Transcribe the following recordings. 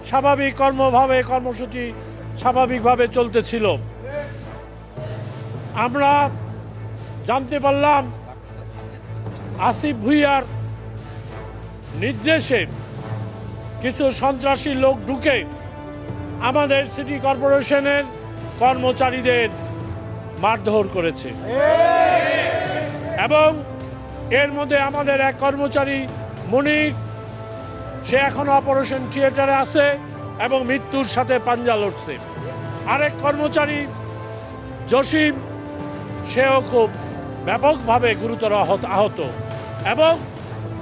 স্বাভাবিক কর্মসূচি স্বাভাবিকভাবে চলতেছিল। আমরা জানতে পারলাম আসিফ ভুঁইয়ার নির্দেশে কিছু সন্ত্রাসী লোক ঢুকে আমাদের সিটি কর্পোরেশনের কর্মচারীদের মারধর করেছে এবং এর মধ্যে আমাদের এক কর্মচারী মনির, সে এখন অপারেশন থিয়েটারে আছে এবং মৃত্যুর সাথে পাঞ্জা লড়ছে। আরেক কর্মচারী জসিম, সেও খুব ব্যাপকভাবে গুরুতর আহত এবং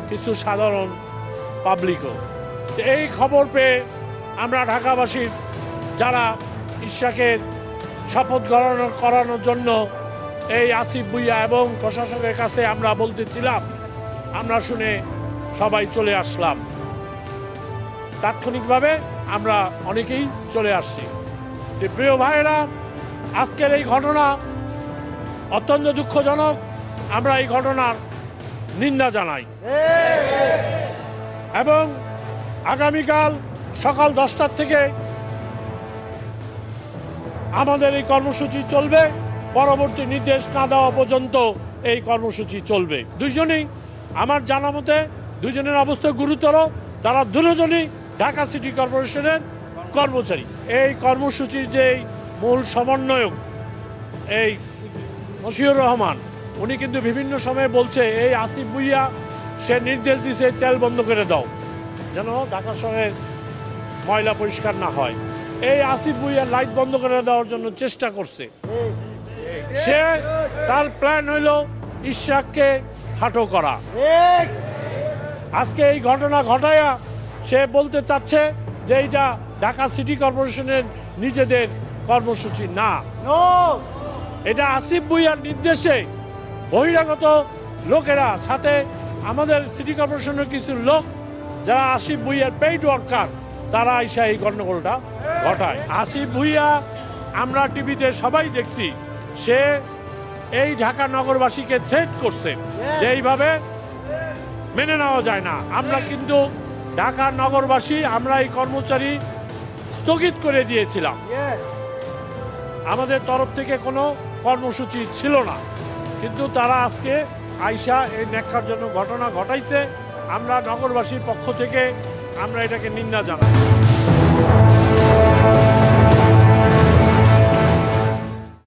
কিছু সাধারণ পাবলিকও। এই খবর পেয়ে আমরা ঢাকাবাসীর যারা ইশাককে শপথ করানোর জন্য এই আসিফ ভুঁইয়া এবং প্রশাসনের কাছে আমরা বলতেছিলাম, আমরা শুনে সবাই চলে আসলাম। তাৎক্ষণিকভাবে আমরা অনেকেই চলে আসছি। প্রিয় ভাইয়েরা, আজকের এই ঘটনা অত্যন্ত দুঃখজনক। আমরা এই ঘটনার নিন্দা জানাই এবং আগামীকাল সকাল 10টার থেকে আমাদের এই কর্মসূচি চলবে। পরবর্তী নির্দেশ না দেওয়া পর্যন্ত এই কর্মসূচি চলবে। দুইজনই আমার জানা মতে দুজনের অবস্থা গুরুতর। তারা দুজনই ঢাকা সিটি কর্পোরেশনের কর্মচারী। এই কর্মসূচির যে মূল সমন্বয়ক এই মশিউর রহমান, উনি কিন্তু বিভিন্ন সময়ে বলছে এই আসিফ ভুঁইয়া সে নির্দেশ দিছে তেল বন্ধ করে দাও যেন ঢাকা শহরের ময়লা পরিষ্কার না হয়। এই আসিফ ভুঁইয়া লাইট বন্ধ করে দেওয়ার জন্য চেষ্টা করছে। সে তার প্ল্যান হইল ইশাককে খাটো করা। আজকে এই ঘটনা ঘটায়া সে বলতে চাচ্ছে যে এইটা ঢাকা সিটি কর্পোরেশনের নিজেদের কর্মসূচি না, এটা আসিফ ভুঁইয়ার নির্দেশে বহিরাগত লোকেরা, সাথে আমাদের সিটি কর্পোরেশনের কিছু লোক যারা আসিফ ভুঁইয়ার পেইড ওয়ার্কার, তারা এসে এই গণ্ডগোলটা ঘটায়। আসিফ ভুঁইয়া আমরা টিভিতে সবাই দেখছি, সে এই ঢাকা নগরবাসীকে থ্রেট করছে যে এইভাবে মেনে নেওয়া যায় না। আমরা কিন্তু ঢাকা নগরবাসী আমরা এই কর্মচারী স্থগিত করে দিয়েছিলাম। আমাদের তরফ থেকে কোনো কর্মসূচি ছিল না, কিন্তু তারা আজকে আইসা এই ন্যাক্কারজনক ঘটনা ঘটাইছে। আমরা নগরবাসীর পক্ষ থেকে আমরা এটাকে নিন্দা জানাই।